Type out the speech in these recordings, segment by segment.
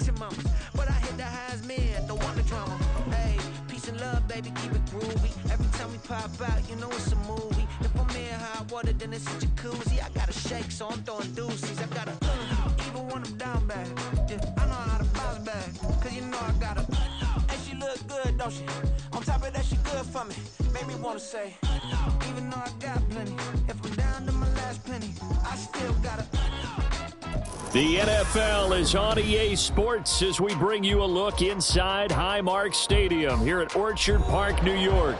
maximums. But I hit the highs, man, don't want the drama. Hey, peace and love, baby, keep it groovy. Every time we pop out, you know it's a movie. If I'm in hot water, then it's a jacuzzi. I gotta shake, so I'm throwing deuces. I gotta, even when I'm down bad. Yeah, I know how to bounce back, cause you know I gotta. And she look good, don't she? On top of that, she good for me. Made me wanna say, even though I got plenty, if I'm down to my last penny, I still gotta. The NFL is on EA Sports as we bring you a look inside Highmark Stadium here at Orchard Park, New York.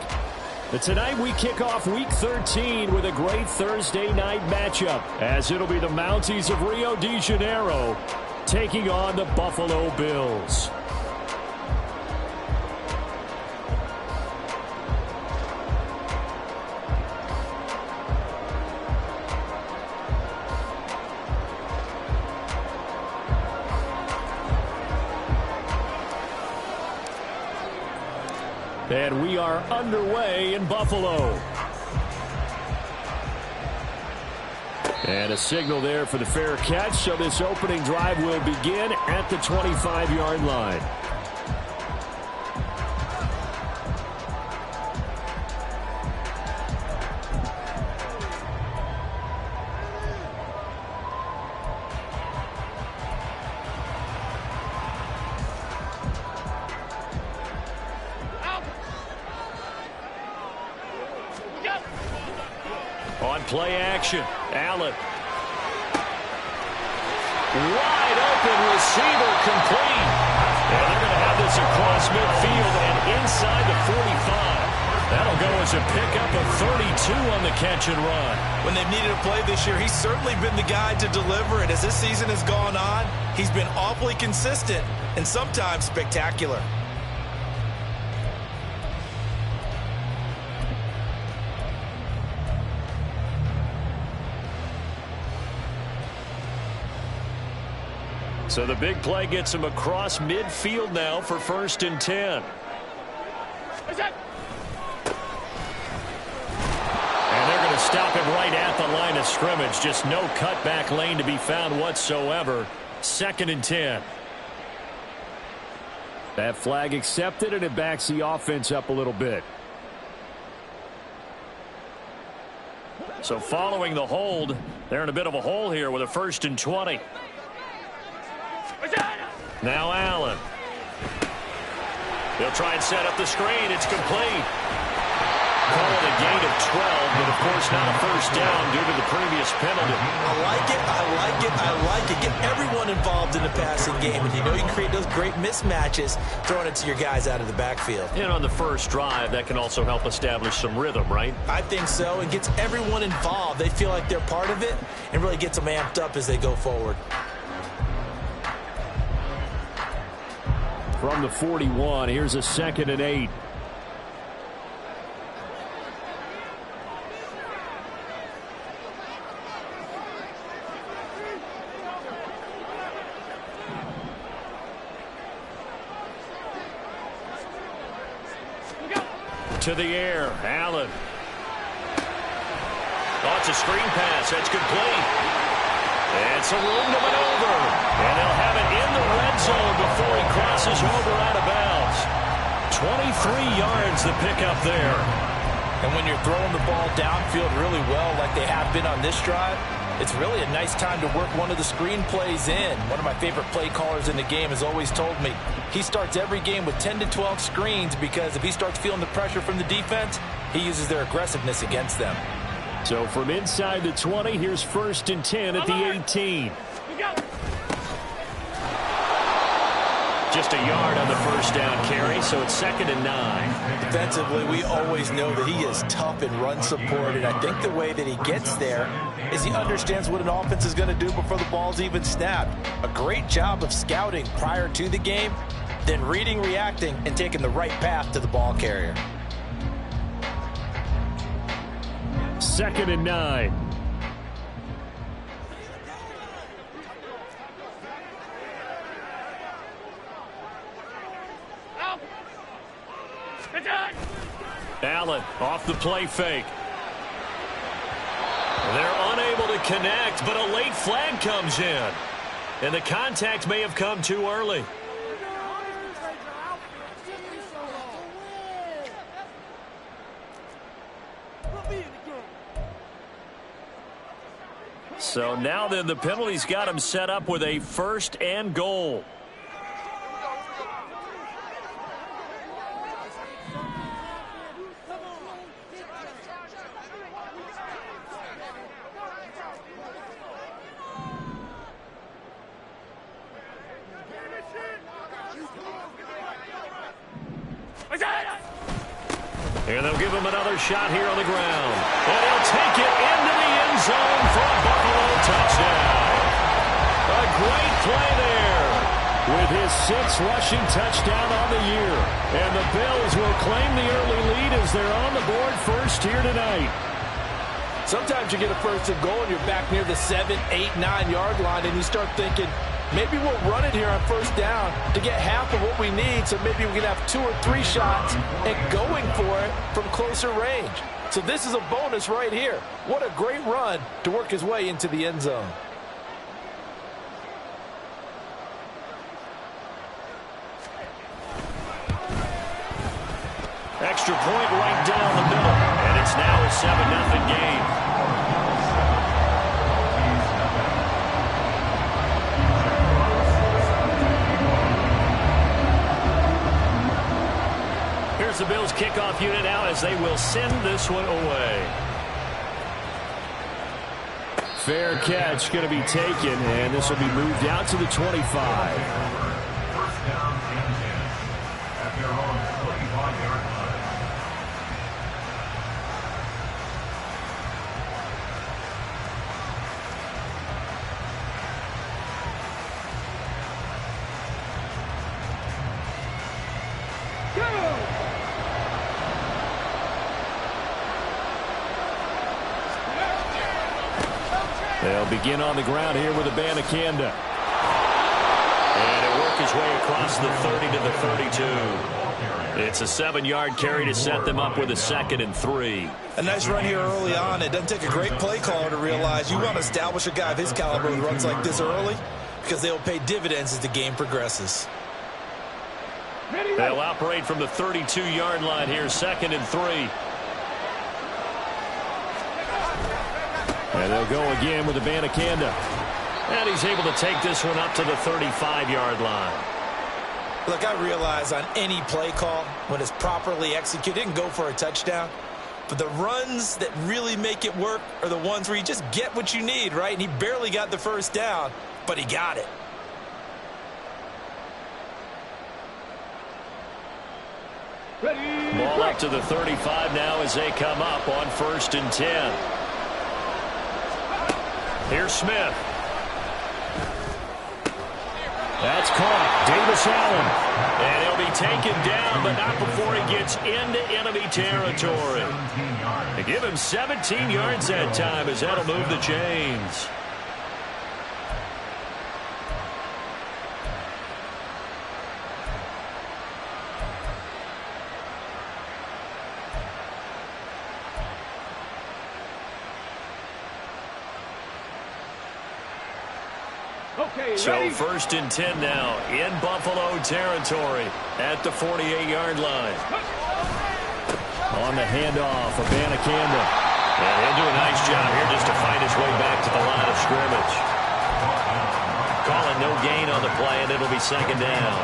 But tonight we kick off Week 13 with a great Thursday night matchup, as it'll be the Mounties of Rio de Janeiro taking on the Buffalo Bills. And we are underway in Buffalo. And a signal there for the fair catch, so this opening drive will begin at the 25-yard line. On play action, Allen. Wide open receiver complete. And they're going to have this across midfield and inside the 45. That'll go as a pickup of 32 on the catch and run. When they've needed a play this year, he's certainly been the guy to deliver it. As this season has gone on, he's been awfully consistent and sometimes spectacular. So the big play gets him across midfield now for 1st and 10. And they're going to stop him right at the line of scrimmage. Just no cutback lane to be found whatsoever. 2nd and 10. That flag accepted, and it backs the offense up a little bit. So following the hold, they're in a bit of a hole here with a 1st and 20. Now Allen. They'll try and set up the screen. It's complete. Call it a gain of 12, but of course not a first down due to the previous penalty. I like it, I like it, I like it. Get everyone involved in the passing game, and you know you can create those great mismatches throwing it to your guys out of the backfield. And on the first drive, that can also help establish some rhythm, right? I think so. It gets everyone involved. They feel like they're part of it and really gets them amped up as they go forward. From the 41, here's a 2nd and 8. To the air, Allen. Oh, it's a screen pass. That's complete. It's a room to maneuver. And they'll have it in the red zone before he crosses over out of bounds. 23 yards the pickup there. And when you're throwing the ball downfield really well like they have been on this drive, it's really a nice time to work one of the screen plays in. One of my favorite play callers in the game has always told me he starts every game with 10 to 12 screens because if he starts feeling the pressure from the defense, he uses their aggressiveness against them. So from inside the 20, here's 1st and 10 at the 18. Just a yard on the first down carry, so it's 2nd and 9. Defensively, we always know that he is tough in run support, and I think the way that he gets there is he understands what an offense is going to do before the ball's even snapped. A great job of scouting prior to the game, then reading, reacting, and taking the right path to the ball carrier. 2nd and 9. Allen off the play fake. They're unable to connect, but a late flag comes in. And the contact may have come too early. So now then, the penalty's got him set up with a 1st and goal. And they'll give him another shot here on the ground. And he'll take it into the end zone for a Buffalo touchdown. A great play there with his 6th rushing touchdown on the year. And the Bills will claim the early lead as they're on the board first here tonight. Sometimes you get a 1st and goal and you're back near the 7, 8, 9-yard line and you start thinking, maybe we'll run it here on 1st down to get half of what we need, so maybe we can have 2 or 3 shots and going for it from closer range. So this is a bonus right here. What a great run to work his way into the end zone. Extra point right down the middle, and it's now a 7-0 game. Here's the Bills kickoff unit now as they will send this one away. Fair catch going to be taken, and this will be moved out to the 25. First down and 10 at their own 25-yard line. They'll begin on the ground here with Abanikanda. And it'll work his way across the 30 to the 32. It's a 7-yard carry to set them up with a 2nd and 3. A nice run here early on. It doesn't take a great play caller to realize you want to establish a guy of his caliber with runs like this early because they'll pay dividends as the game progresses. They'll operate from the 32-yard line here, 2nd and 3. And they'll go again with Abanikanda. And he's able to take this one up to the 35-yard line. Look, I realize on any play call, when it's properly executed, it can go for a touchdown. But the runs that really make it work are the ones where you just get what you need, right? And he barely got the 1st down, but he got it. Ball up to the 35 now as they come up on 1st and 10. Here's Smith. That's caught. Davis Allen. And he'll be taken down, but not before he gets into enemy territory. They give him 17 yards that time as that'll move the chains. So 1st and 10 now in Buffalo territory at the 48-yard line. On the handoff, Abanikanda. And he'll do a nice job here just to fight his way back to the line of scrimmage. Calling no gain on the play, and it'll be 2nd down.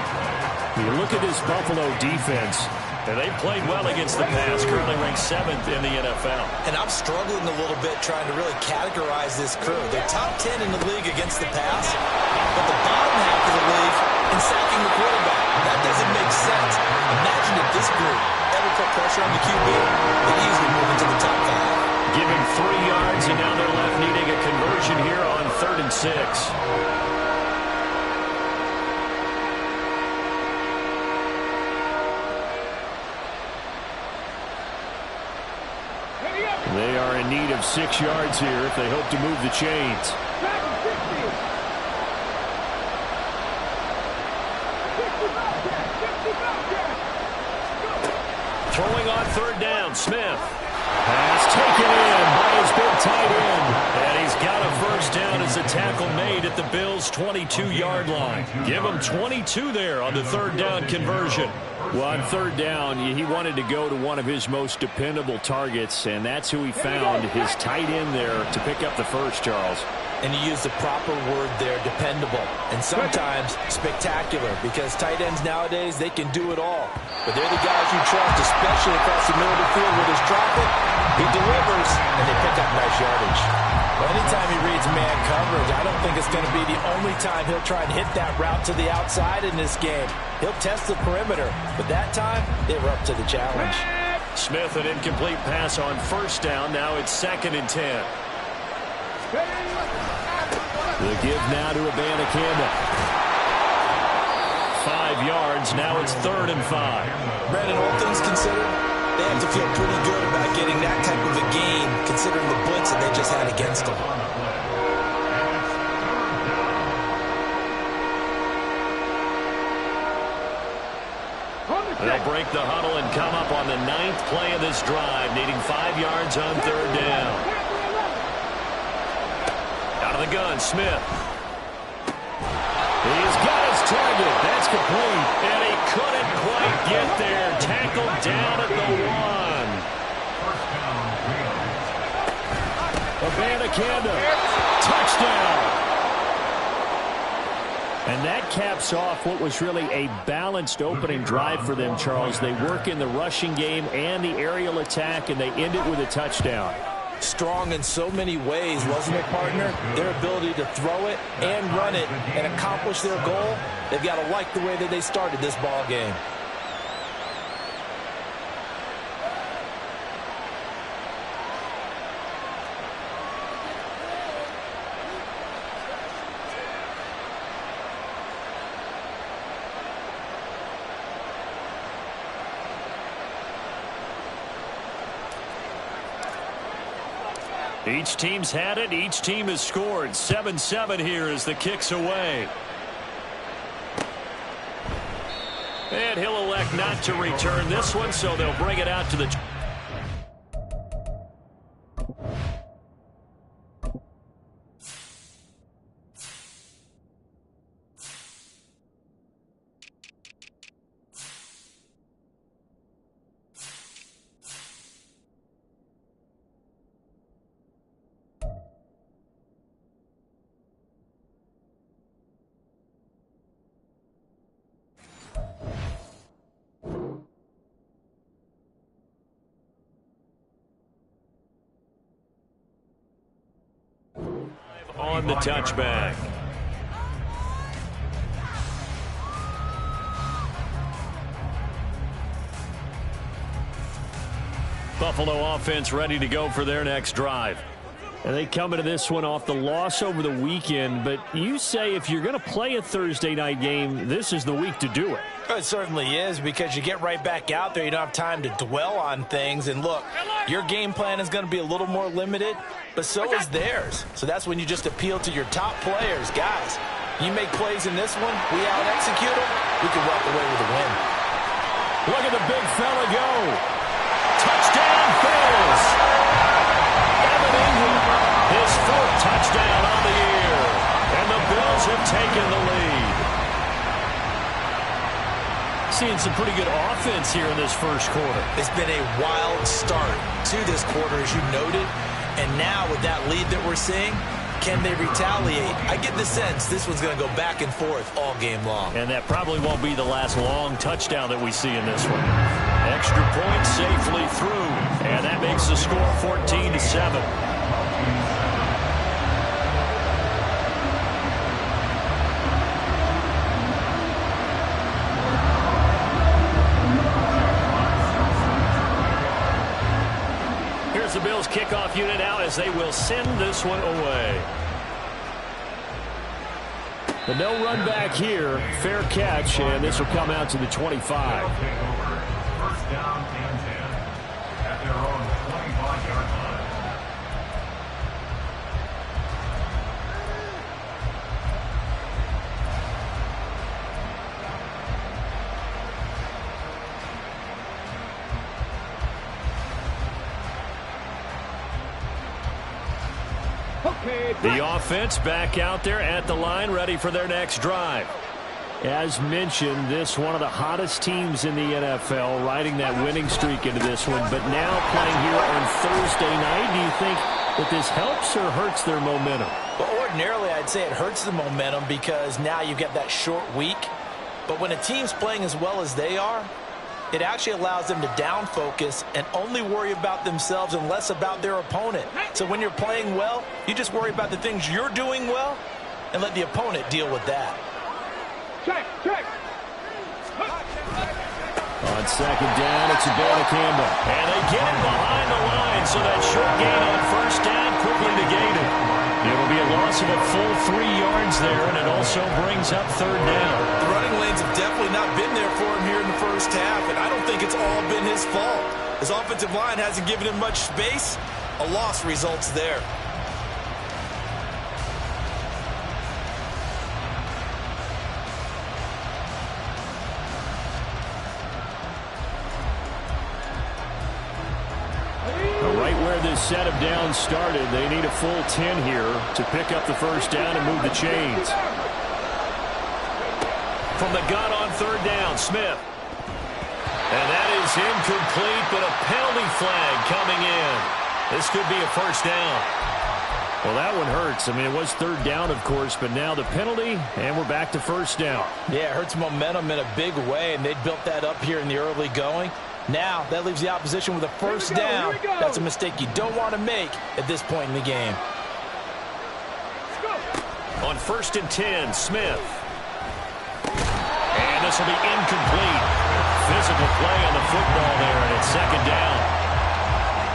You look at this Buffalo defense, and they've played well against the pass, currently ranked 7th in the NFL. And I'm struggling a little bit trying to really categorize this crew. They're top 10 in the league against the pass, but the bottom half of the league in sacking the quarterback. That doesn't make sense. Imagine if this group ever put pressure on the QB, they easily move into the top 5. Give him 3 yards, and now they're left needing a conversion here on 3rd and 6. They are in need of 6 yards here if they hope to move the chains. Throwing on 3rd down, Smith. Pass taken in by his big tight end. And he's got a first down as the tackle made at the Bills' 22-yard line. Give him 22 there on the third down conversion. Well, on third down, he wanted to go to one of his most dependable targets, and that's who he found, his tight end there, to pick up the first, Charles. And he used the proper word there, dependable, and sometimes spectacular, because tight ends nowadays, they can do it all. But they're the guys you trust, especially across the middle of the field with his traffic. He delivers, and they pick up nice yardage. Well, anytime he reads man coverage, I don't think it's going to be the only time he'll try and hit that route to the outside in this game. He'll test the perimeter, but that time, they were up to the challenge. Smith, an incomplete pass on first down. Now it's 2nd and 10. The give now to Erb1-718. 5 yards. Now it's 3rd and 5. Brandon, all things considered, they have to feel pretty good about getting that type of a gain, considering the blitz that they just had against them. They'll break the huddle and come up on the 9th play of this drive, needing 5 yards on 3rd down. Out of the gun, Smith. He's got his target. That's complete. And he couldn't quite get there. Tackled down at the 1. Erb1-718. Touchdown. And that caps off what was really a balanced opening drive for them, Charles. They work in the rushing game and the aerial attack, and they end it with a touchdown. Strong in so many ways, wasn't it, partner? Their ability to throw it and run it and accomplish their goal, they've got to like the way that they started this ball game. Each team's had it. Each team has scored. 7-7 here as the kick's away. And he'll elect not to return this one, so they'll bring it out to the... on the touchback. Buffalo offense ready to go for their next drive. And they come into this one off the loss over the weekend, but you say if you're going to play a Thursday night game, this is the week to do it. It certainly is, because you get right back out there. You don't have time to dwell on things. And look, your game plan is going to be a little more limited, but so is theirs. So that's when you just appeal to your top players. Guys, you make plays in this one, we out-execute them, we can walk away with a win. Look at the big fella go. Touchdown, Bills. His 4th touchdown on the year. And the Bills have taken the lead. Seeing some pretty good offense here in this first quarter. It's been a wild start to this quarter, as you noted. And now with that lead that we're seeing, can they retaliate? I get the sense this one's going to go back and forth all game long. And that probably won't be the last long touchdown that we see in this one. Extra point safely through. And that makes the score 14-7. The Bills kickoff unit out as they will send this one away. The no run back here, fair catch, and this will come out to the 25. First down and 10 at their own 25-yard line. The offense back out there at the line, ready for their next drive. As mentioned, this one of the hottest teams in the NFL, riding that winning streak into this one, but now playing here on Thursday night. Do you think that this helps or hurts their momentum? Well, ordinarily, I'd say it hurts the momentum because now you get that short week. But when a team's playing as well as they are, it actually allows them to down focus and only worry about themselves and less about their opponent. So when you're playing well, you just worry about the things you're doing well and let the opponent deal with that. Check. On second down, it's a ball to Campbell. And they get it behind the line, so that short gain on first down quickly negated. It'll be a loss of a full 3 yards there, and it also brings up third down. The running lanes have definitely not been there for him here in the first half, and I don't think it's all been his fault. His offensive line hasn't given him much space. A loss results there. Right where this set of downs started, they need a full 10 here to pick up the first down and move the chains. From the gun on third down, Smith. And that is incomplete, but a penalty flag coming in. This could be a first down. Well, that one hurts. I mean, it was third down, of course, but now the penalty, and we're back to first down. Yeah, it hurts momentum in a big way, and they built that up here in the early going. Now, that leaves the opposition with a first down. That's a mistake you don't want to make at this point in the game. On 1st and 10, Smith. And this will be incomplete. Physical play on the football there, and it's second down.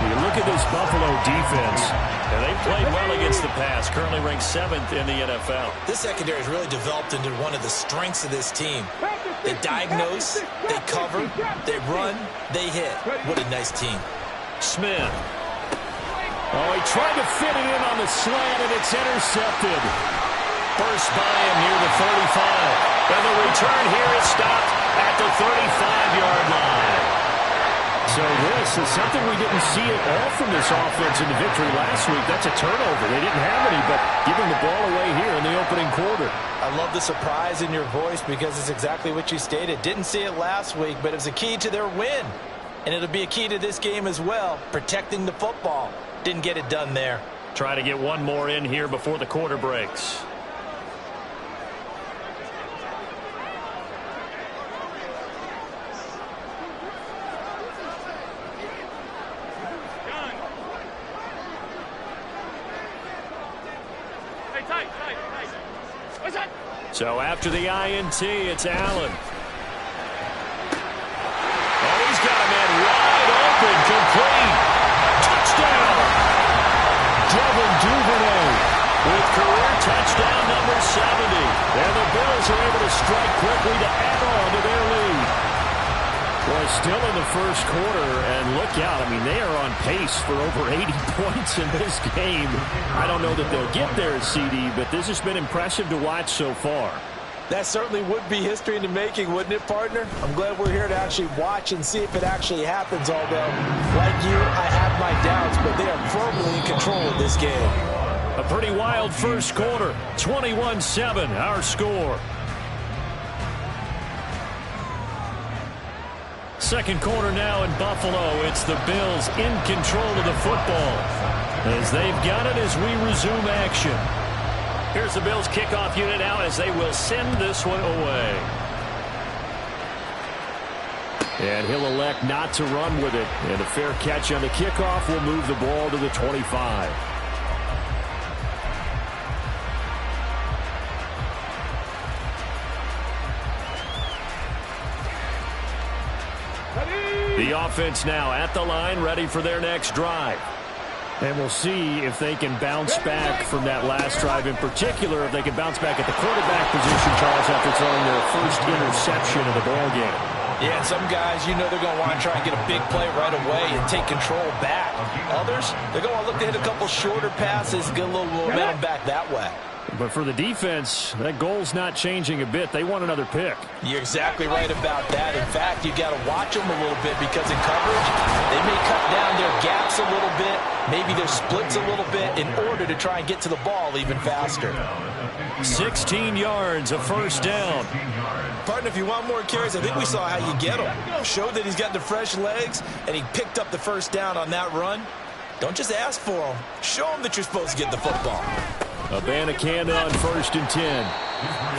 You look at this Buffalo defense, and they played well against the pass, currently ranked 7th in the NFL. This secondary has really developed into one of the strengths of this team. They diagnose, they cover, they run, they hit. What a nice team. Smith. Oh, he tried to fit it in on the slant, and it's intercepted. First by him near the 35. And the return here is stopped at the 35-yard line. So this is something we didn't see at all from this offense in the victory last week. That's a turnover. They didn't have any, but giving the ball away here in the opening quarter. I love the surprise in your voice because it's exactly what you stated. Didn't see it last week, but it was a key to their win. And it'll be a key to this game as well, protecting the football. Didn't get it done there. Try to get one more in here before the quarter breaks. So after the INT, it's Allen. Oh, he's got a man wide open, complete. Touchdown! Devin Duvernay with career touchdown number 70. And the Bills are able to strike quickly to add on to their lead. Well, still in the first quarter, and look out. I mean, they are on pace for over 80 points in this game. I don't know that they'll get there, CD, but this has been impressive to watch so far. That certainly would be history in the making, wouldn't it, partner? I'm glad we're here to actually watch and see if it actually happens, although, like you, I have my doubts, but they are firmly in control of this game. A pretty wild first quarter. 21-7, our score. Second quarter now in Buffalo. It's the Bills in control of the football as they've got it as we resume action. Here's the Bills kickoff unit out as they will send this one away. And he'll elect not to run with it. And a fair catch on the kickoff will move the ball to the 25. The offense now at the line, ready for their next drive. And we'll see if they can bounce back from that last drive. In particular, if they can bounce back at the quarterback position, Charles, after throwing their first interception of the ball game. Yeah, some guys, you know they're going to want to try and get a big play right away and take control back. Others, they're going to look to hit a couple shorter passes, get a little momentum back that way. But for the defense, that goal's not changing a bit. They want another pick. You're exactly right about that. In fact, you got to watch them a little bit because in coverage, they may cut down their gaps a little bit, maybe their splits a little bit in order to try and get to the ball even faster. 16 yards, a first down. Partner, if you want more carries, I think we saw how you get him. Showed that he's got the fresh legs, and he picked up the first down on that run. Don't just ask for him. Show him that you're supposed to get the football. Abanikanda on 1st and 10.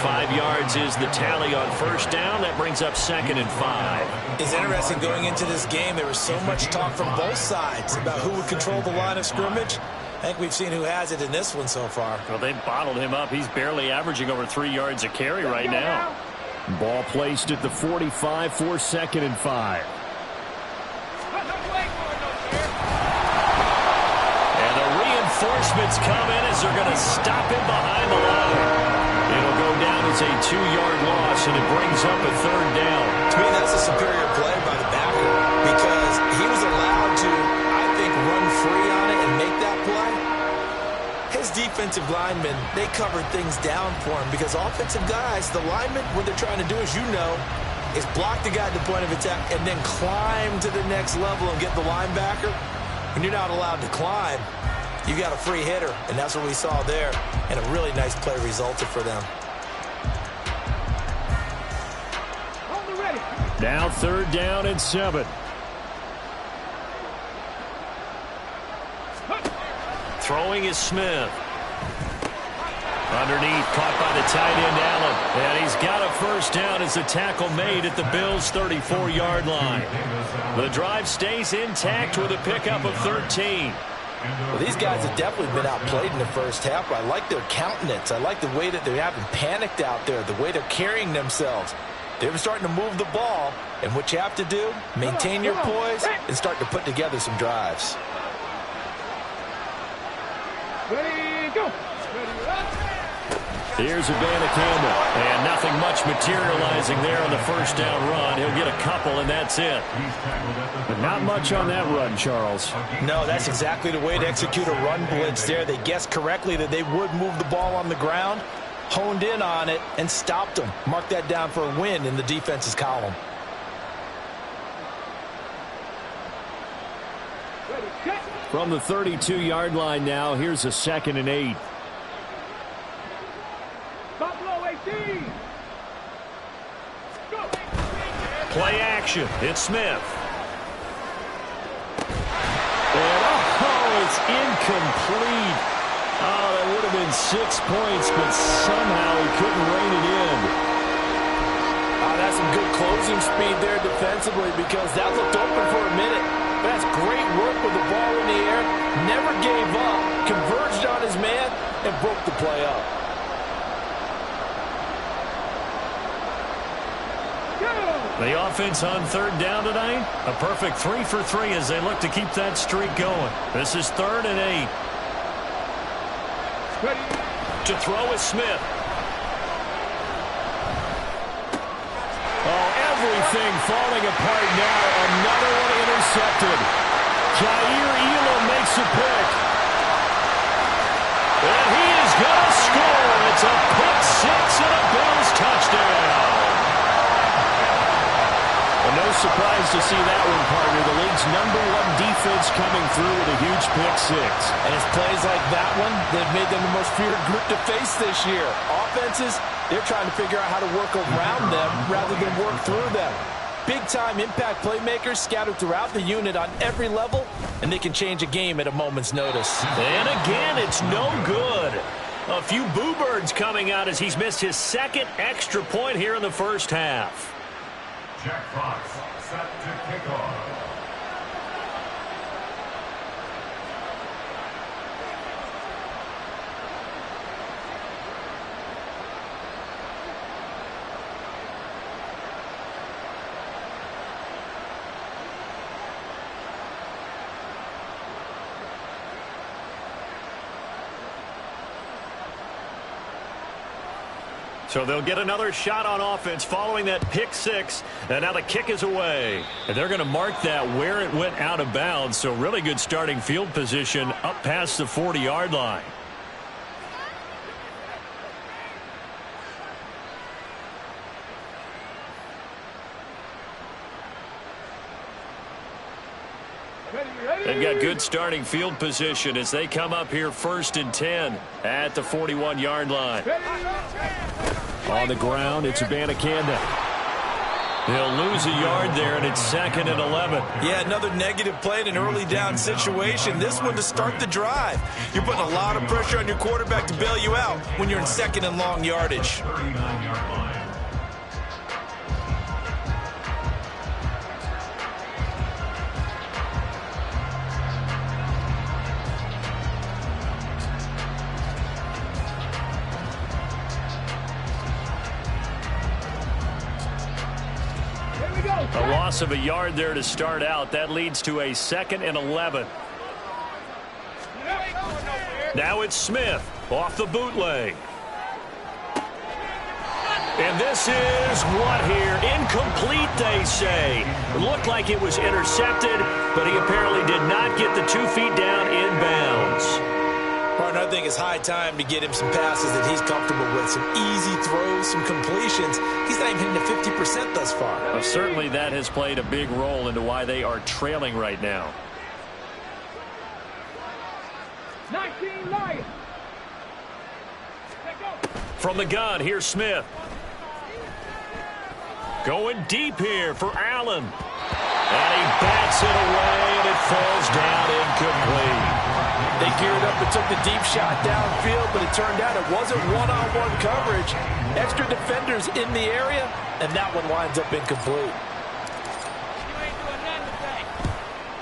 5 yards is the tally on first down. That brings up 2nd and 5. It's interesting going into this game. There was so much talk from both sides about who would control the line of scrimmage. I think we've seen who has it in this one so far. Well, they bottled him up. He's barely averaging over 3 yards a carry right now. Ball placed at the 45 for 2nd and 5. And the reinforcements come in as they're going to stop him behind the line. It'll go down as a 2-yard loss, and it brings up a 3rd down. To me, that's a superior play by the backer because he was allowed to, I think, run free on it and make that play. His defensive linemen, they covered things down for him because offensive guys, the linemen, what they're trying to do, as you know, is block the guy at the point of attack and then climb to the next level and get the linebacker. When you're not allowed to climb, you got a free hitter, and that's what we saw there, and a really nice play resulted for them. Now 3rd down and 7. Throwing is Smith. Underneath, caught by the tight end, Allen. And he's got a first down as the tackle made at the Bills' 34-yard line. The drive stays intact with a pickup of 13. Well, these guys have definitely been outplayed in the first half, but I like their countenance. I like the way that they're having panicked out there, the way they're carrying themselves. They're starting to move the ball, and what you have to do, maintain your poise and start to put together some drives. Ready, go. Here's Abanikanda, and nothing much materializing there on the first down run. He'll get a couple, and that's it. But not much on that run, Charles. No, that's exactly the way to execute a run blitz there. They guessed correctly that they would move the ball on the ground, honed in on it, and stopped them. Mark that down for a win in the defense's column. From the 32-yard line now, here's a 2nd and 8. Play action. It's Smith. And it's incomplete. Oh, that would have been 6 points, but somehow he couldn't rein it in. That's some good closing speed there defensively because that looked open for a minute. But that's great work with the ball in the air. Never gave up. Converged on his man and broke the play up. The offense on 3rd down tonight, a perfect 3 for 3 as they look to keep that streak going. This is 3rd and 8. To throw is Smith. Oh, everything falling apart now. Another one intercepted. Jair Elam makes a pick. And he is going to score. It's a pick 6 and a Bills touchdown. Well, no surprise to see that one, partner. The league's #1 defense coming through with a huge pick 6. And it's plays like that one that have made them the most feared group to face this year. Offenses, they're trying to figure out how to work around them rather than work through them. Big-time impact playmakers scattered throughout the unit on every level, and they can change a game at a moment's notice. And again, it's no good. A few boo birds coming out as he's missed his 2nd extra point here in the first half. Jack Fox set to kick off. So they'll get another shot on offense following that pick 6. And now the kick is away. And they're going to mark that where it went out of bounds. So really good starting field position up past the 40-yard line. They've got good starting field position as they come up here 1st and 10 at the 41-yard line. On the ground, it's Abanikanda. They'll lose a yard there, and it's 2nd and 11. Yeah, another negative play in an early down situation. This one to start the drive. You're putting a lot of pressure on your quarterback to bail you out when you're in 2nd and long yardage. 39-yard line. A loss of a yard there to start out. That leads to a 2nd and 11. Now it's Smith off the bootleg. And this is what here? Incomplete, they say. It looked like it was intercepted, but he apparently did not get the 2 feet down inbounds. Partner, I think it's high time to get him some passes that he's comfortable with. Some easy throws, some completions. He's not even hitting the 50% thus far. Well, certainly that has played a big role into why they are trailing right now. 19 Lions. From the gun, here's Smith. Going deep here for Allen. And he bats it away, and it falls down incomplete. They geared up and took the deep shot downfield, but it turned out it wasn't one-on-one coverage. Extra defenders in the area, and that one winds up incomplete.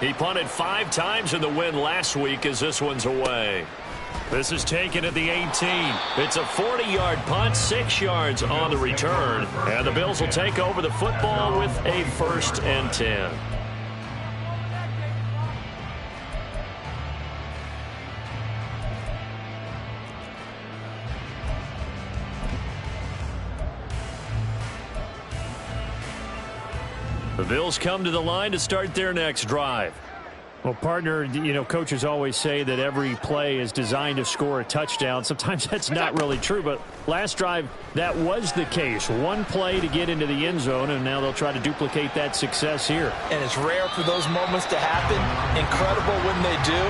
He punted 5 times in the win last week as this one's away. This is taken at the 18. It's a 40-yard punt, 6 yards on the return. And the Bills will take over the football with a 1st and 10. The Bills come to the line to start their next drive. Well, partner, you know, coaches always say that every play is designed to score a touchdown. Sometimes that's not really true, but last drive, that was the case. One play to get into the end zone, and now they'll try to duplicate that success here. And it's rare for those moments to happen. Incredible when they do.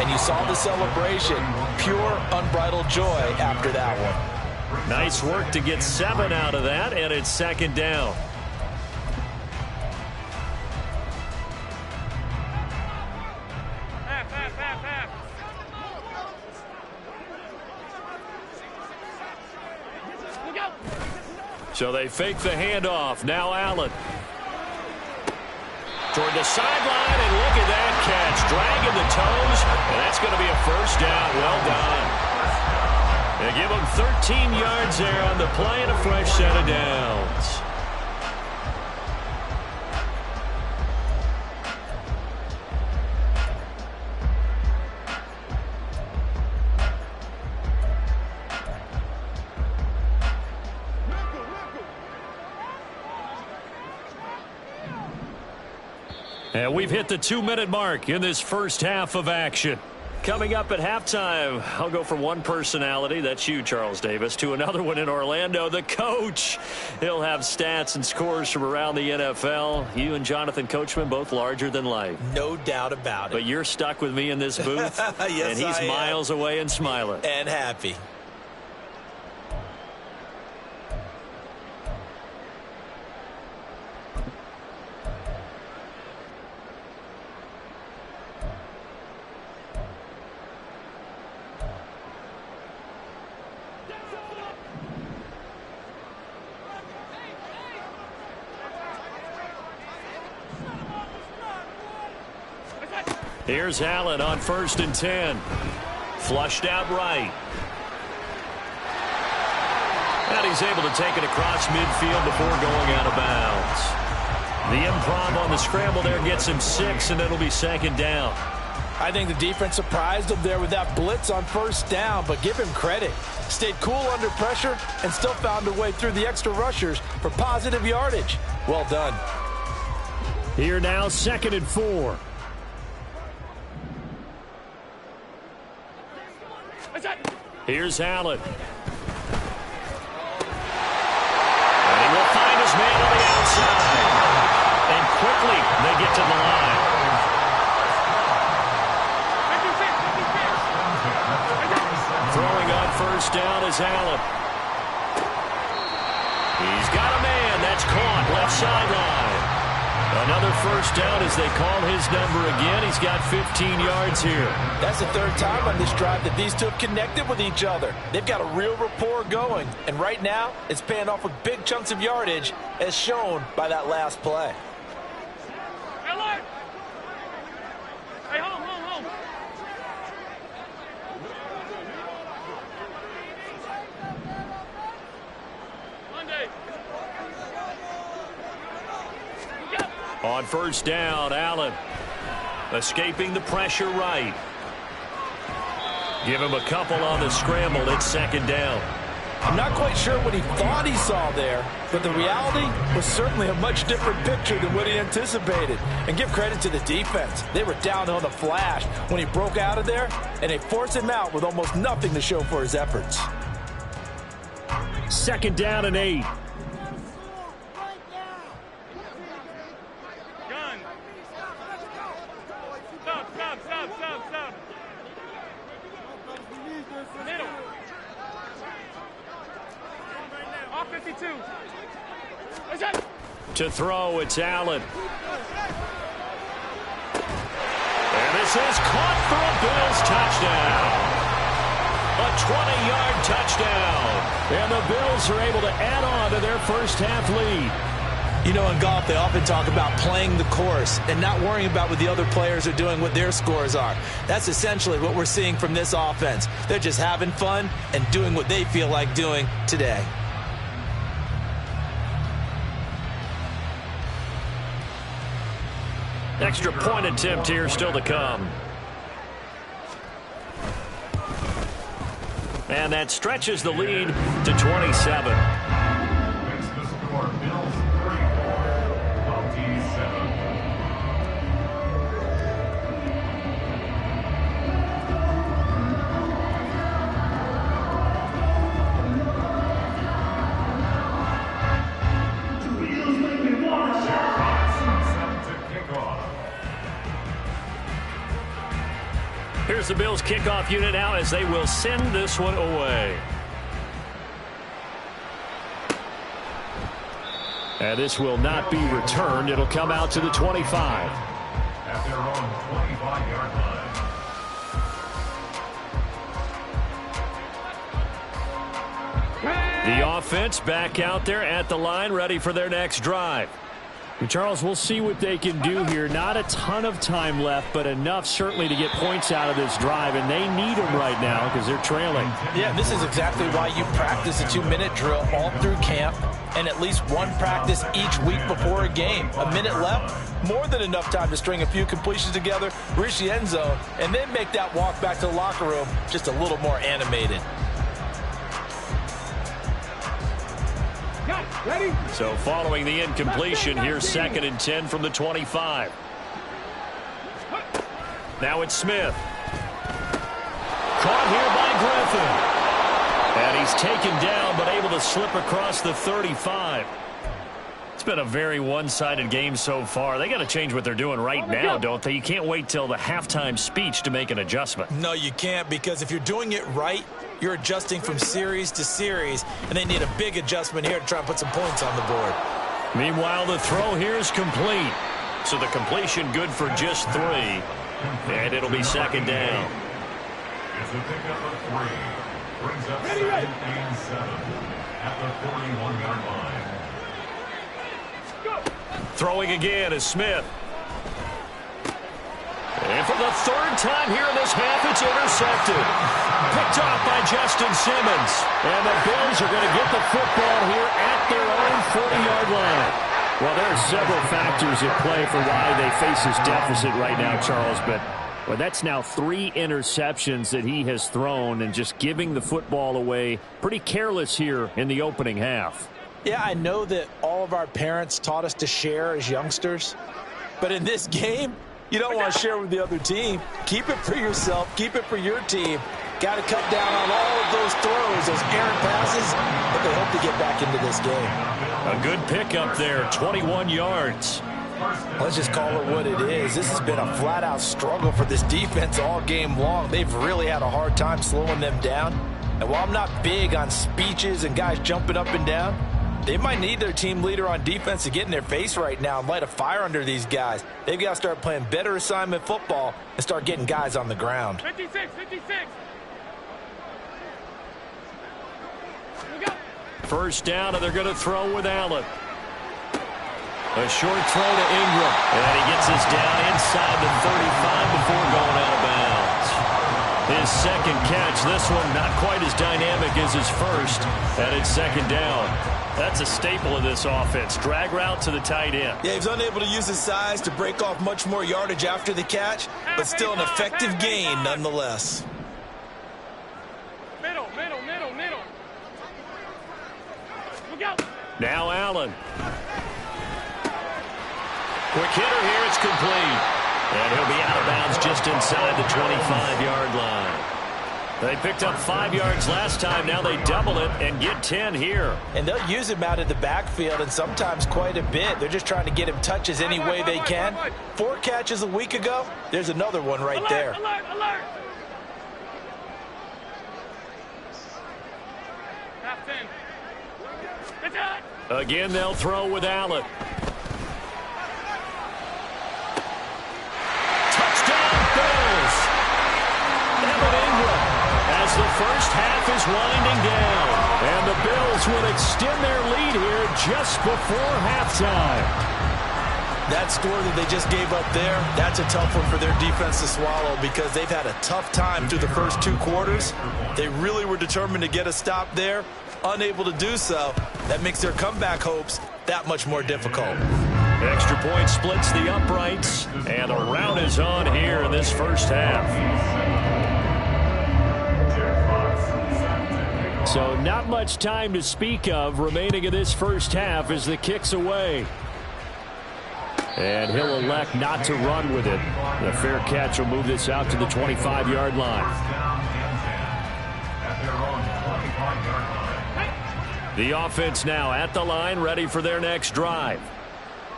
And you saw the celebration. Pure, unbridled joy after that one. Nice work to get 7 out of that, and it's 2nd down. So they fake the handoff. Now Allen. Toward the sideline, and look at that catch. Dragging the toes, and that's going to be a 1st down. Well done. They give him 13 yards there on the play and a fresh set of downs. And we've hit the 2-minute mark in this first half of action. Coming up at halftime, I'll go from one personality, that's you, Charles Davis, to another one in Orlando, the coach. He'll have stats and scores from around the NFL. You and Jonathan Coachman, both larger than life. No doubt about it. But you're stuck with me in this booth, yes, and he's miles away and smiling. And happy. Here's Allen on 1st and 10. Flushed out right. And he's able to take it across midfield before going out of bounds. The improv on the scramble there gets him 6, and it'll be 2nd down. I think the defense surprised him there with that blitz on 1st down, but give him credit. Stayed cool under pressure and still found a way through the extra rushers for positive yardage. Well done. Here now, 2nd and 4. Here's Allen. And he will find his man on the outside. And quickly they get to the line. first down is Allen. He's got a man. That's caught left sideline. Another first down as they call his number again. He's got 15 yards here. That's the third time on this drive that these two have connected with each other. They've got a real rapport going. And right now, it's paying off with big chunks of yardage, as shown by that last play. Hey, home. Monday. On first down, Allen escaping the pressure right. Give him a couple on the scramble. It's second down. I'm not quite sure what he thought he saw there, but the reality was certainly a much different picture than what he anticipated. And give credit to the defense. They were down on the flash when he broke out of there, and they forced him out with almost nothing to show for his efforts. Second down and 8. Stop. Middle. Off 52. To throw, it's Allen. And this is caught for a Bills touchdown. A 20-yard touchdown. And the Bills are able to add on to their first half lead. You know, in golf, they often talk about playing the course and not worrying about what the other players are doing, what their scores are. That's essentially what we're seeing from this offense. They're just having fun and doing what they feel like doing today. Extra point attempt here still to come. And that stretches the lead to 27. Makes the score Bills 34, Baltimore 7. Here's the Bills kickoff unit now as they will send this one away. And this will not be returned. It'll come out to the 25. At their own 25-yard line. The offense back out there at the line, ready for their next drive. Charles, we'll see what they can do here. Not a ton of time left, but enough certainly to get points out of this drive, and they need them right now because they're trailing. Yeah, this is exactly why you practice a 2-minute drill all through camp and at least one practice each week before a game. A minute left, more than enough time to string a few completions together, reach the end zone, and then make that walk back to the locker room just a little more animated. Ready? So following the incompletion, here's 2nd and 10 from the 25. Now it's Smith. Caught here by Griffin. And he's taken down but able to slip across the 35. It's been a very one-sided game so far. They got to change what they're doing right now, don't they? You can't wait till the halftime speech to make an adjustment. No, you can't, because if you're doing it right, you're adjusting from series to series, and they need a big adjustment here to try and put some points on the board. Meanwhile, the throw here is complete. So the completion good for just 3. And it'll be 2nd down. It's a pickup of 3. Brings up 2nd and 7 at the 41-yard line. Throwing again is Smith. And for the 3rd time here in this half, it's intercepted. Picked off by Justin Simmons. And the Bills are going to get the football here at their own 40-yard line. Well, there are several factors at play for why they face this deficit right now, Charles. But well, that's now 3 interceptions that he has thrown, and just giving the football away pretty careless here in the opening half. Yeah, I know that all of our parents taught us to share as youngsters. But in this game, you don't want to share with the other team. Keep it for yourself. Keep it for your team. Got to cut down on all of those throws, those errant passes, but they hope to get back into this game. A good pickup there, 21 yards. Let's just call it what it is. This has been a flat-out struggle for this defense all game long. They've really had a hard time slowing them down. And while I'm not big on speeches and guys jumping up and down, they might need their team leader on defense to get in their face right now and light a fire under these guys. They've got to start playing better assignment football and start getting guys on the ground. 56, 56. First down, and they're going to throw with Allen. A short throw to Ingram. And he gets us down inside the 35 before going out of bounds. His second catch, this one not quite as dynamic as his first, and it's second down. That's a staple of this offense. Drag route to the tight end. Yeah, he's unable to use his size to break off much more yardage after the catch, but still an effective gain nonetheless. Middle. Look out. Now Allen. Quick hitter here, it's complete. And he'll be out of bounds just inside the 25-yard line. They picked up 5 yards last time. Now they double it and get 10 here. And they'll use him out of the backfield and sometimes quite a bit. They're just trying to get him touches any way they can. 4 catches a week ago. There's another one right there. Alert. Half 10. It's out. Again, they'll throw with Allen. Touchdown, Bills. Evan Ingram as the first half is winding down. And the Bills will extend their lead here just before halftime. That score that they just gave up there, that's a tough one for their defense to swallow because they've had a tough time through the first 2 quarters. They really were determined to get a stop there, unable to do so. That makes their comeback hopes that much more difficult. Extra point splits the uprights, and the rout is on here in this first half. So not much time to speak of remaining in this first half as the kick's away. And he'll elect not to run with it. The fair catch will move this out to the 25-yard line. The offense now at the line, ready for their next drive.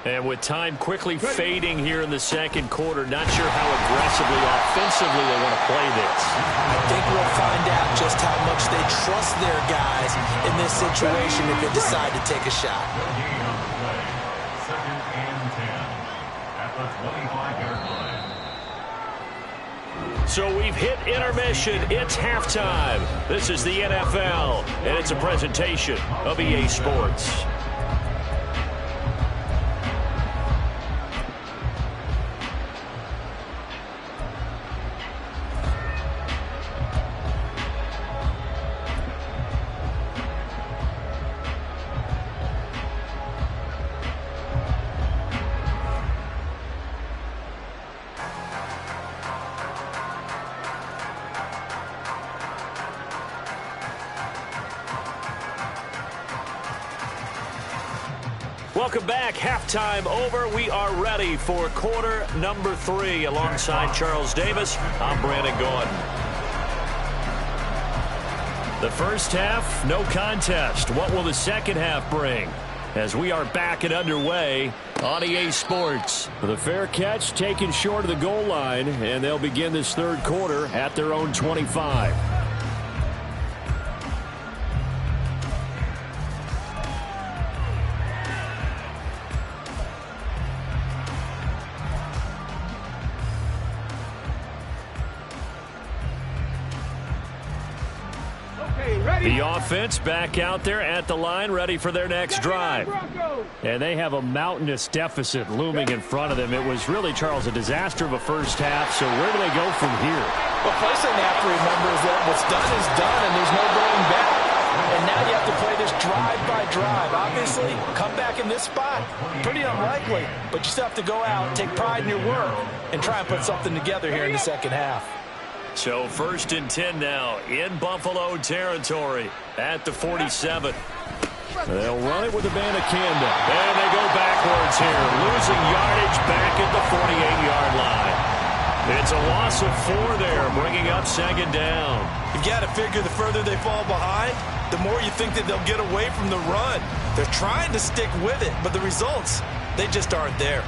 And with time quickly fading here in the second quarter, not sure how aggressively, offensively they want to play this. I think we'll find out just how much they trust their guys in this situation if they decide to take a shot. Second and 10 at the 25-yard line. So we've hit intermission. It's halftime. This is the NFL, and it's a presentation of EA Sports. Welcome back. Halftime over. We are ready for quarter number 3. Alongside Charles Davis, I'm Brandon Gordon. The first half, no contest. What will the second half bring? As we are back and underway on EA Sports. The fair catch taken short of the goal line, and they'll begin this third quarter at their own 25. The offense back out there at the line, ready for their next drive. And they have a mountainous deficit looming in front of them. It was really, Charles, a disaster of a first half. So where do they go from here? Well, first thing they have to remember is that what's done is done, and there's no going back. And now you have to play this drive by drive. Obviously, come back in this spot, pretty unlikely. But you still have to go out, take pride in your work, and try and put something together here in the second half. So first and 10 now in Buffalo territory at the 47. They'll run it with a band of Canada. And they go backwards here, losing yardage back at the 48-yard line. It's a loss of 4 there, bringing up second down. You've got to figure the further they fall behind, the more you think that they'll get away from the run. They're trying to stick with it, but the results, they just aren't there.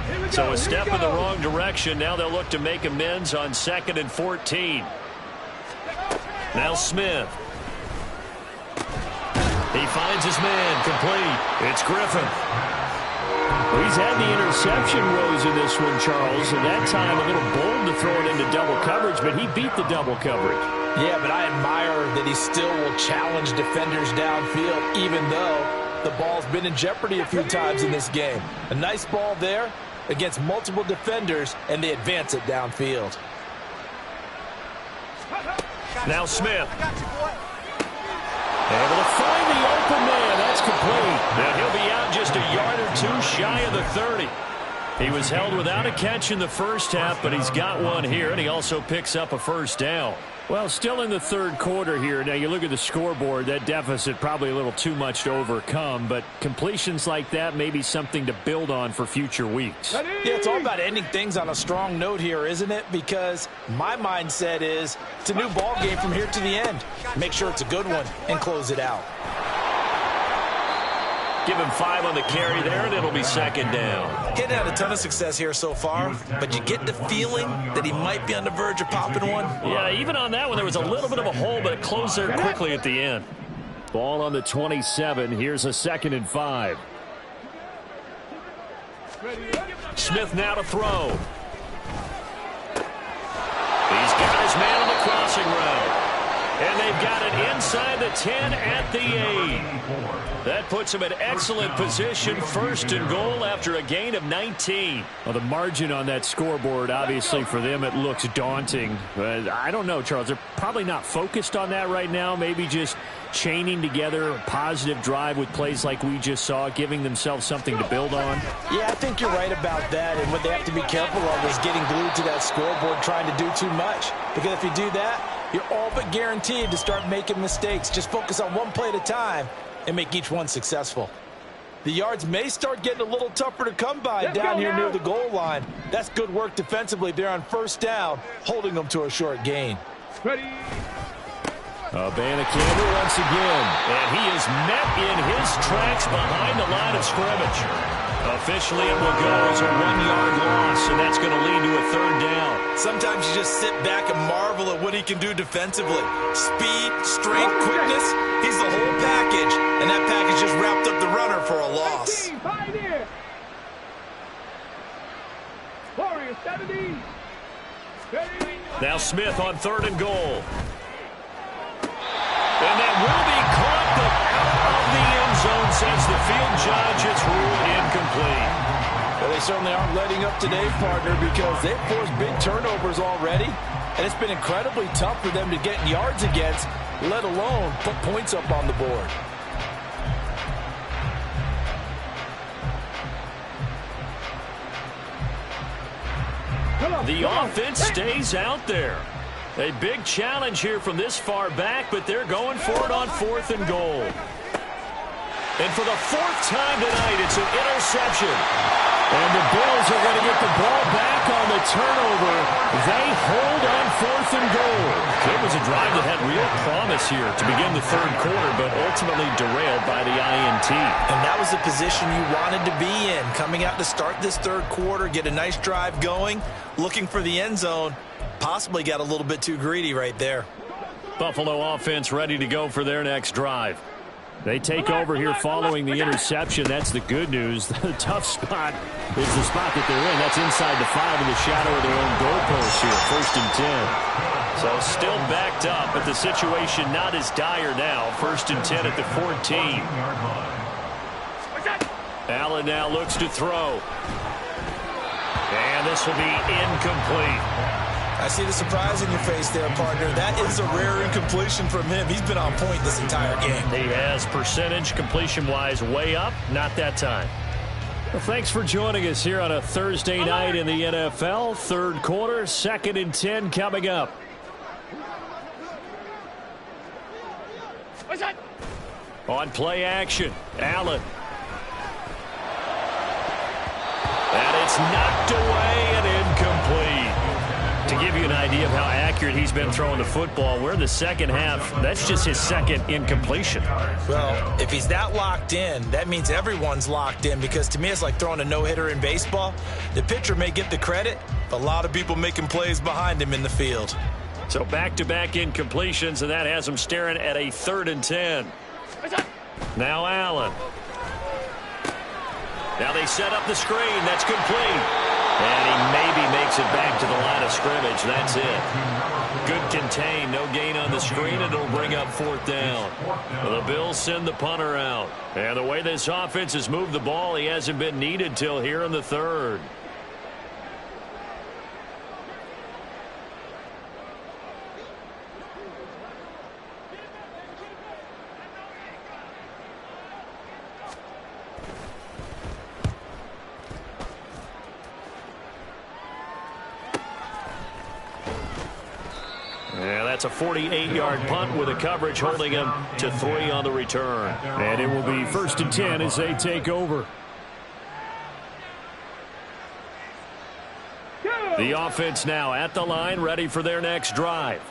Here we So a step in the wrong direction. Now they'll look to make amends on 2nd and 14. Now Smith. He finds his man, complete. It's Griffin. Well, he's had the interception woes in this one, Charles, and that time a little bold to throw it into double coverage, but he beat the double coverage. Yeah, but I admire that he still will challenge defenders downfield, even though the ball's been in jeopardy a few times in this game. A nice ball there against multiple defenders, and they advance it downfield. Now Smith. Able to find the open man. That's complete. Now he'll be out just a yard or two shy of the 30. He was held without a catch in the first half, but he's got one here, and he also picks up a first down. Well, still in the third quarter here. Now, you look at the scoreboard, that deficit probably a little too much to overcome, but completions like that may be something to build on for future weeks. Yeah, it's all about ending things on a strong note here, isn't it? Because my mindset is it's a new ball game from here to the end. Make sure it's a good one and close it out. Give him 5 on the carry there, and it'll be 2nd down. Getting had a ton of success here so far, but you get the feeling that he might be on the verge of popping one. Yeah, even on that one, there was a little bit of a hole, but it closed there quickly at the end. Ball on the 27. Here's a 2nd and 5. Smith now to throw. These guys man on the crossing route. And they've got it inside the 10 at the 8. That puts them in excellent position, 1st and goal after a gain of 19. Well, the margin on that scoreboard, obviously for them, it looks daunting. But I don't know, Charles. They're probably not focused on that right now. Maybe just chaining together a positive drive with plays like we just saw, giving themselves something to build on. Yeah, I think you're right about that. And what they have to be careful of is getting glued to that scoreboard trying to do too much. Because if you do that, you're all but guaranteed to start making mistakes. Just focus on one play at a time and make each one successful. The yards may start getting a little tougher to come by down here near the goal line. That's good work defensively there on 1st down, holding them to a short gain. Ready. Bannicander once again, and he is met in his tracks behind the line of scrimmage. Officially, it will go as a 1-yard loss, and that's going to lead to a 3rd down. Sometimes you just sit back and marvel at what he can do defensively. Speed, strength, quickness, he's the whole package, and that package just wrapped up the runner for a loss. 18, Pioneer. Warriors 70. Ready. Now Smith on 3rd and goal. And that will be caught, but out of the end zone, says the field judge. It's ruled incomplete. Well, they certainly aren't letting up today, partner, because they've forced big turnovers already, and it's been incredibly tough for them to get yards against, let alone put points up on the board. The offense stays out there. A big challenge here from this far back, but they're going for it on 4th and goal. And for the 4th time tonight, it's an interception. And the Bills are going to get the ball back on the turnover. They hold on 4th and goal. It was a drive that had real promise here to begin the 3rd quarter, but ultimately derailed by the INT. And that was the position you wanted to be in. Coming out to start this 3rd quarter, get a nice drive going, looking for the end zone. Possibly got a little bit too greedy right there. Buffalo offense ready to go for their next drive. They take over here following the interception. That's the good news. The tough spot is the spot that they're in. That's inside the 5 in the shadow of their own goalpost here. 1st and 10. So still backed up, but the situation not as dire now. 1st and 10 at the 14. Allen now looks to throw. And this will be incomplete. I see the surprise in your face there, partner. That is a rare incompletion from him. He's been on point this entire game. He has percentage completion-wise way up. Not that time. Well, thanks for joining us here on a Thursday night in the NFL. 3rd quarter, 2nd and 10 coming up. On play action, Allen. And it's knocked away and incomplete. To give you an idea of how accurate he's been throwing the football, we're in the second half. That's just his second incompletion. Well, if he's that locked in, that means everyone's locked in, because to me it's like throwing a no-hitter in baseball. The pitcher may get the credit, but a lot of people making plays behind him in the field. So back-to-back incompletions, and that has him staring at a 3rd and 10. Now Allen. Now they set up the screen. That's complete. And he maybe makes it back to the line of scrimmage. That's it. Good contain. No gain on the screen, and it'll bring up 4th down. The Bills send the punter out. And the way this offense has moved the ball, he hasn't been needed till here in the 3rd. Yeah, that's a 48-yard punt with a coverage holding him to 3 on the return. And it will be 1st and 10 as they take over. The offense now at the line, ready for their next drive.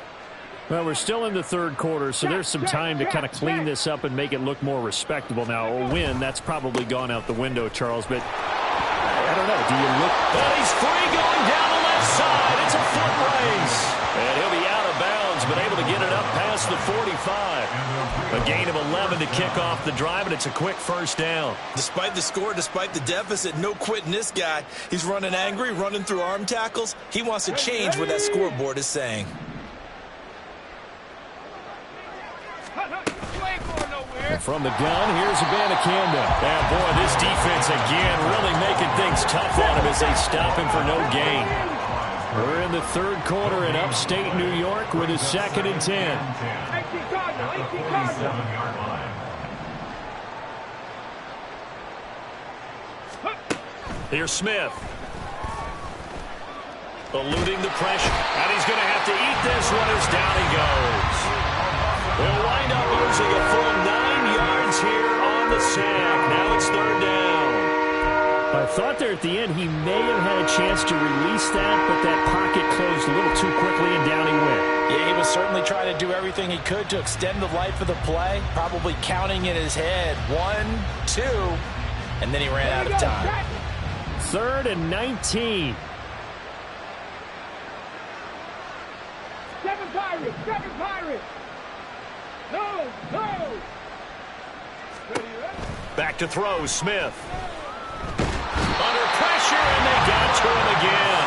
Well, we're still in the 3rd quarter, so there's some time to kind of clean this up and make it look more respectable. Now, a win, that's probably gone out the window, Charles, but I don't know. Do you look? Well, he's free going down the left side. It's a foot race. And he'll be out of bounds, but able to get it up past the 45. A gain of 11 to kick off the drive, and it's a quick 1st down. Despite the score, despite the deficit, no quitting this guy. He's running angry, running through arm tackles. He wants to change what that scoreboard is saying. From the gun, here's Abanikanda. And boy, this defense again really making things tough on him as they stop him for no gain. We're in the 3rd quarter in upstate New York with a 2nd and 10. Here's Smith. Eluding the pressure. And he's going to have to eat this one as down he goes. They'll wind up losing a full 9 yards here on the sack. Now it's 3rd down. I thought there at the end he may have had a chance to release that, but that pocket closed a little too quickly and down he went. Yeah, he was certainly trying to do everything he could to extend the life of the play, probably counting in his head 1, 2, and then he ran out of time. 3rd and 19. 7 Pirates! 7 Pirates! No! No! Back to throw, Smith. Under pressure, and they got to him again.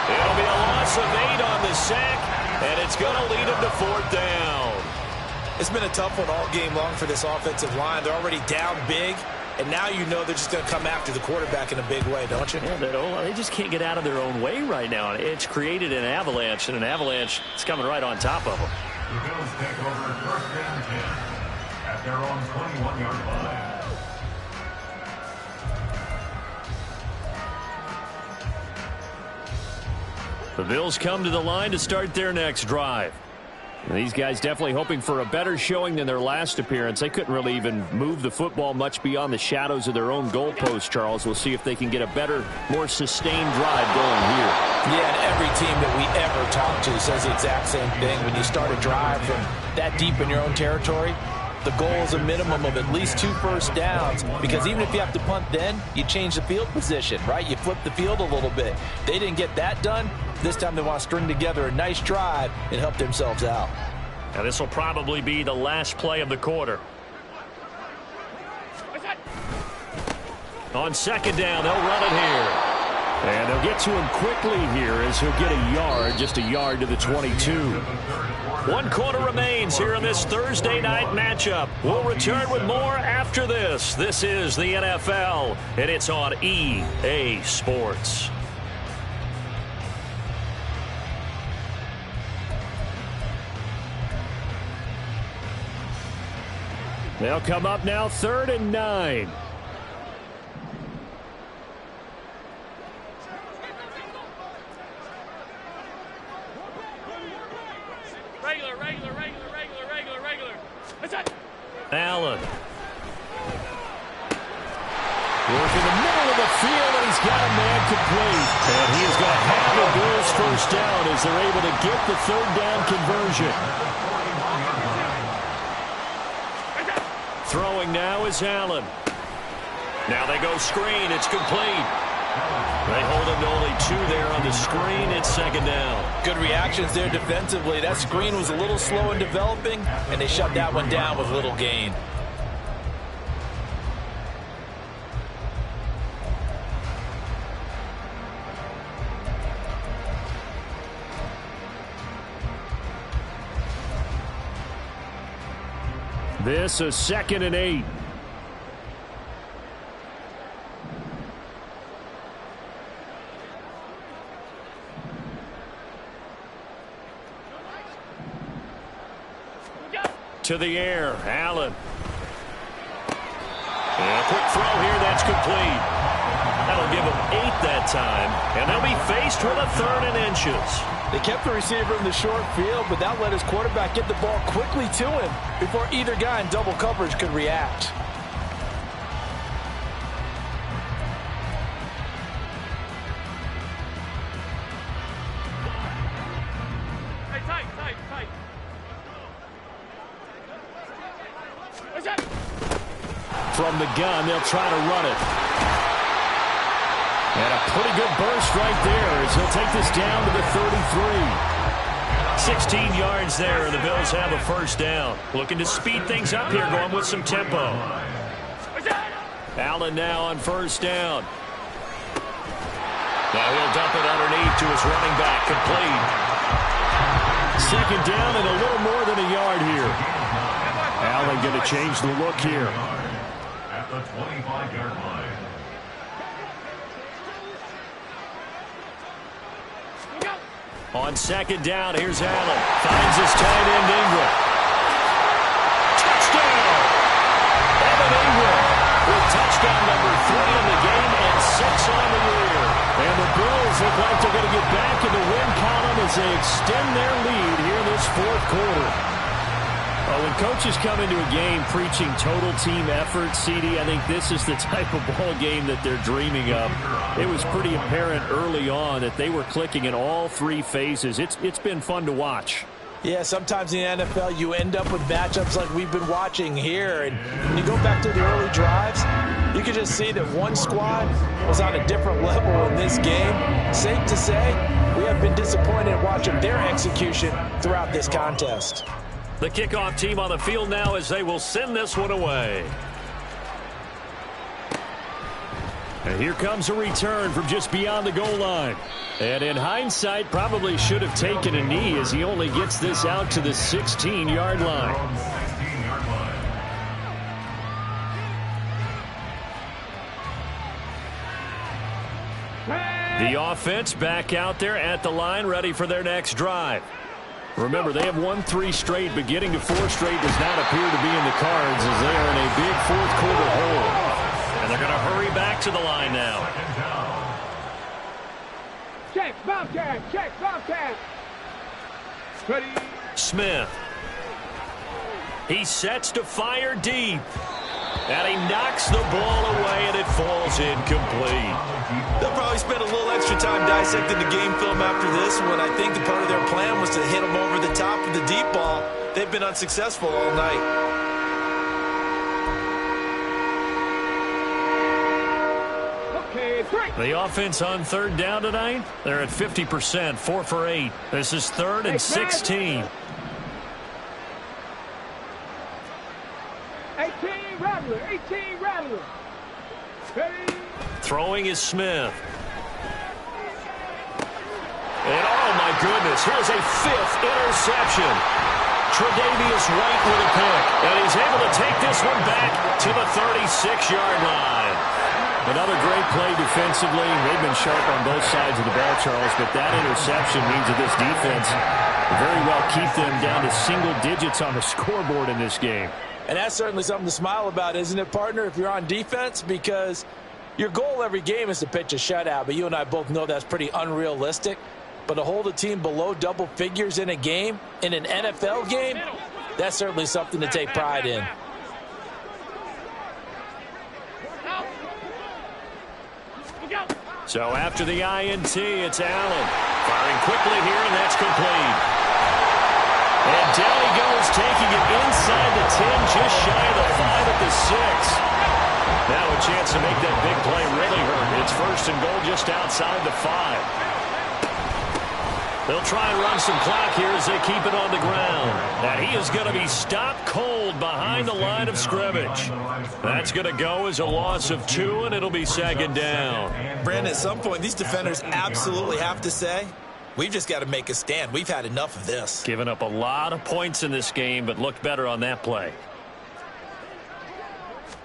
It'll be a loss of 8 on the sack, and it's going to lead him to 4th down. It's been a tough one all game long for this offensive line. They're already down big, and now you know they're just going to come after the quarterback in a big way, don't you? Yeah, they just can't get out of their own way right now. It's created an avalanche, and an avalanche is coming right on top of them. The Bills take over 1st and 10 at their own 21-yard line. The Bills come to the line to start their next drive. And these guys definitely hoping for a better showing than their last appearance. They couldn't really even move the football much beyond the shadows of their own goalpost, Charles. We'll see if they can get a better, more sustained drive going here. Yeah, and every team that we ever talk to says the exact same thing. When you start a drive from that deep in your own territory, the goal is a minimum of at least 2 first downs, because even if you have to punt then, you change the field position, right? You flip the field a little bit. They didn't get that done. This time they want to string together a nice drive and help themselves out. Now this will probably be the last play of the quarter. On 2nd down, they'll run it here. And they'll get to him quickly here as he'll get a yard, just a yard to the 22. 1 quarter remains here in this Thursday night matchup. We'll return with more after this. This is the NFL, and it's on EA Sports. They'll come up now 3rd and 9. Allen. Working the middle of the field, and he's got a man complete. And he is going to have the Bills first down as they're able to get the third down conversion. Throwing now is Allen. Now they go screen. It's complete. They hold him to only 2 there on the screen. It's second down. Good reactions there defensively. That screen was a little slow in developing, and they shut that one down with little gain. This is 2nd and 8. To the air, Allen. And a quick throw here, that's complete. That'll give them 8 that time, and they'll be faced with a 3rd and inches. They kept the receiver in the short field, but that let his quarterback get the ball quickly to him before either guy in double coverage could react. From the gun, they'll try to run it. And a pretty good burst right there as he'll take this down to the 33. 16 yards there, and the Bills have a first down. Looking to speed things up here, going with some tempo. Allen now on first down. Now he'll dump it underneath to his running back, complete. Second down and a little more than a yard here. Allen going to change the look here. At the 25-yard line. On second down, here's Allen. Finds his tight end, Ingram. Touchdown! Evan Ingram with touchdown number 3 in the game and 6 on the year. And the Bills look like they're going to get back in the win column as they extend their lead here in this fourth quarter. When coaches come into a game preaching total team effort, CD, I think this is the type of ball game that they're dreaming of. It was pretty apparent early on that they were clicking in all 3 phases. It's been fun to watch. Yeah, sometimes in the NFL you end up with matchups like we've been watching here. And when you go back to the early drives, you can just see that one squad was on a different level in this game. Safe to say, we have been disappointed watching their execution throughout this contest. The kickoff team on the field now as they will send this one away. And here comes a return from just beyond the goal line. And in hindsight, probably should have taken a knee as he only gets this out to the 16-yard line. The offense back out there at the line, ready for their next drive. Remember, they have won 3 straight, but getting to 4 straight does not appear to be in the cards as they are in a big fourth quarter hole. And they're going to hurry back to the line now. Check, Bobcat. Ready. Smith. He sets to fire deep. And he knocks the ball away, and it falls incomplete. They'll probably spend a little extra time dissecting the game film after this one. I think the part of their plan was to hit him over the top with the deep ball. They've been unsuccessful all night. Okay, 3. The offense on third down tonight, they're at 50%, 4 for 8. This is 3rd and 16. 18 Rattler. Ready. Throwing is Smith. And oh my goodness, here's a 5th interception. Tre'Davious White with a pick. And he's able to take this one back to the 36-yard line. Another great play defensively. They've been sharp on both sides of the ball, Charles, but that interception means that this defense very well keep them down to single digits on the scoreboard in this game. And that's certainly something to smile about, isn't it, partner, if you're on defense? Because your goal every game is to pitch a shutout, but you and I both know that's pretty unrealistic. But to hold a team below double figures in a game, in an NFL game, that's certainly something to take pride in. So after the INT, it's Allen. Firing quickly here, and that's complete. And down he goes, taking it inside the 10, just shy of the 5 at the 6. Now a chance to make that big play really hurt. It's first and goal just outside the 5. They'll try and run some clock here as they keep it on the ground. And he is going to be stopped cold behind the line of scrimmage. That's going to go as a loss of 2, and it'll be second down. Brandon, at some point, these defenders absolutely have to say, we've just got to make a stand. We've had enough of this. Giving up a lot of points in this game, but looked better on that play.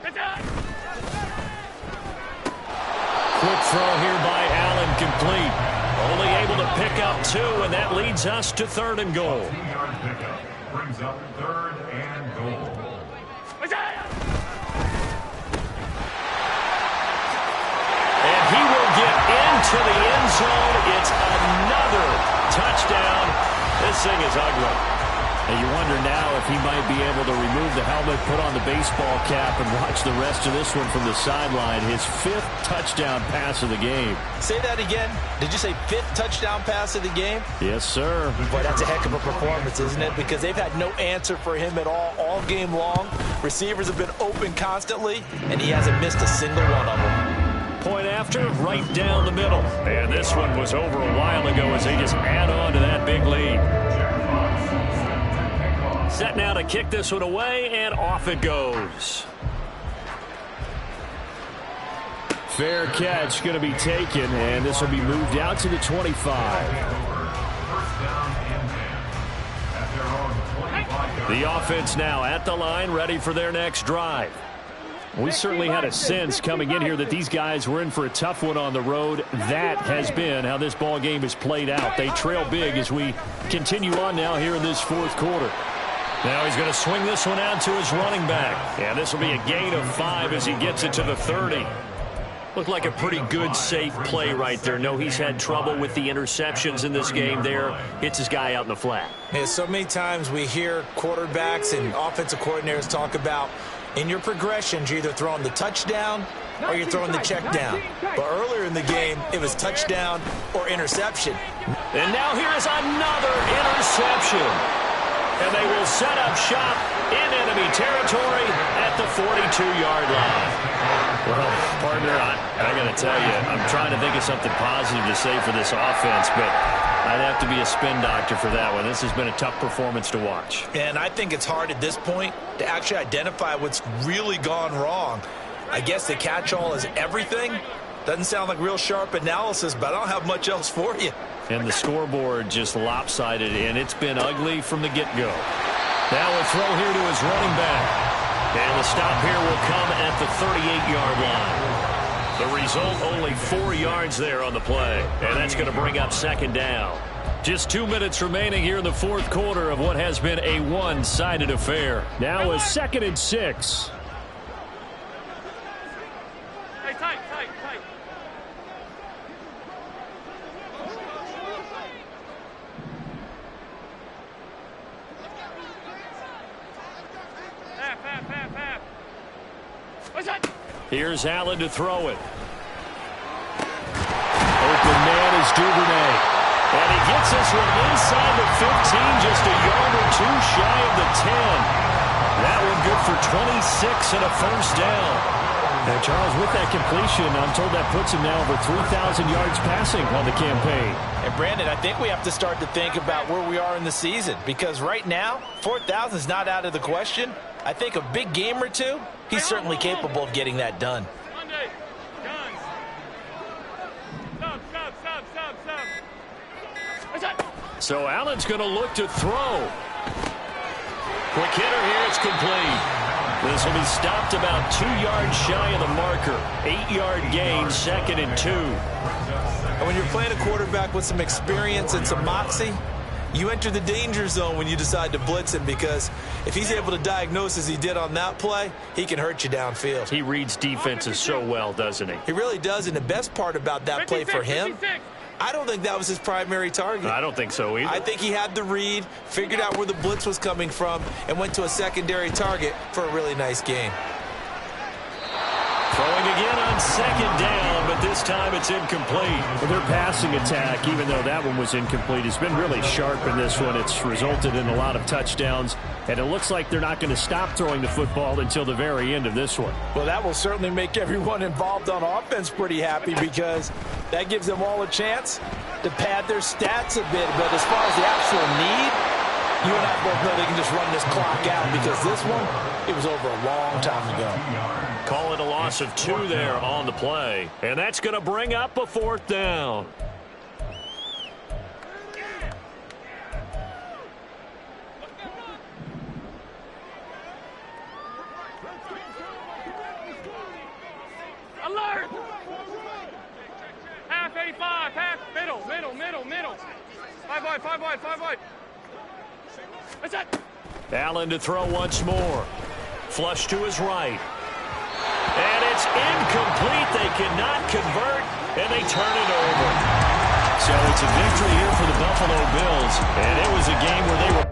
Quick throw here by Allen, complete. Only able to pick up 2, and that leads us to third and goal. 2-yard pickup brings up third and goal. And he will get into the end zone. It's another touchdown. This thing is ugly. And you wonder now if he might be able to remove the helmet, put on the baseball cap, and watch the rest of this one from the sideline. His 5th touchdown pass of the game. Say that again. Did you say 5th touchdown pass of the game? Yes, sir. Boy, that's a heck of a performance, isn't it? Because they've had no answer for him at all game long. Receivers have been open constantly, and he hasn't missed a single one of them. Point after, right down the middle. And this one was over a while ago as they just add on to that big lead. Set now to kick this one away, and off it goes. Fair catch going to be taken, and this will be moved out to the 25. The offense now at the line, ready for their next drive. We certainly had a sense coming in here that these guys were in for a tough one on the road. That has been how this ball game has played out. They trail big as we continue on now here in this 4th quarter. Now he's going to swing this one out to his running back. And this will be a gain of 5 as he gets it to the 30. Looked like a pretty good, safe play right there. No, he's had trouble with the interceptions in this game there. Hits his guy out in the flat. Yeah, so many times we hear quarterbacks and offensive coordinators talk about in your progressions, you're either throwing the touchdown or you're throwing the check down. But earlier in the game, it was touchdown or interception. And now here is another interception. And they will set up shop in enemy territory at the 42-yard line. Well, partner, I got to tell you, I'm trying to think of something positive to say for this offense, but I'd have to be a spin doctor for that one. This has been a tough performance to watch. And I think it's hard at this point to actually identify what's really gone wrong. I guess the catch-all is everything. Doesn't sound like real sharp analysis, but I don't have much else for you. And the scoreboard just lopsided, and it's been ugly from the get-go. Now a throw here to his running back. And the stop here will come at the 38-yard line. The result, only 4 yards there on the play. And that's going to bring up second down. Just 2 minutes remaining here in the 4th quarter of what has been a one-sided affair. Now a 2nd and 6. Tight. Half. Here's Allen to throw it. Open man is Duvernay. And he gets this one inside the 15, just a yard or 2 shy of the 10. That one good for 26 and a first down. And Charles, with that completion, I'm told that puts him now over 3,000 yards passing on the campaign. And Brandon, I think we have to start to think about where we are in the season, because right now, 4,000 is not out of the question. I think a big game or two, he's certainly capable of getting that done. So Allen's going to look to throw. Quick hitter here, it's complete. This will be stopped about 2 yards shy of the marker. 8-yard gain, 2nd and 2. And when you're playing a quarterback with some experience and some moxie, you enter the danger zone when you decide to blitz him, because if he's able to diagnose as he did on that play, he can hurt you downfield. He reads defenses so well, doesn't he? He really does, and the best part about that play for him, I don't think that was his primary target. I don't think so either. I think he had the read, figured out where the blitz was coming from, and went to a secondary target for a really nice game. Throwing again on second down, but this time it's incomplete. Well, their passing attack, even though that one was incomplete, has been really sharp in this one. It's resulted in a lot of touchdowns, and it looks like they're not going to stop throwing the football until the very end of this one. Well, that will certainly make everyone involved on offense pretty happy because that gives them all a chance to pad their stats a bit. But as far as the actual need, you and I both know they can just run this clock out because this one, it was over a long time ago. Call it a loss of 2 there on the play. And that's going to bring up a 4th down. Alert! Half 85, half, middle. 5 wide. That's it. Allen to throw once more. Flush to his right. And it's incomplete. They cannot convert, and they turn it over. So it's a victory here for the Buffalo Bills, and it was a game where they were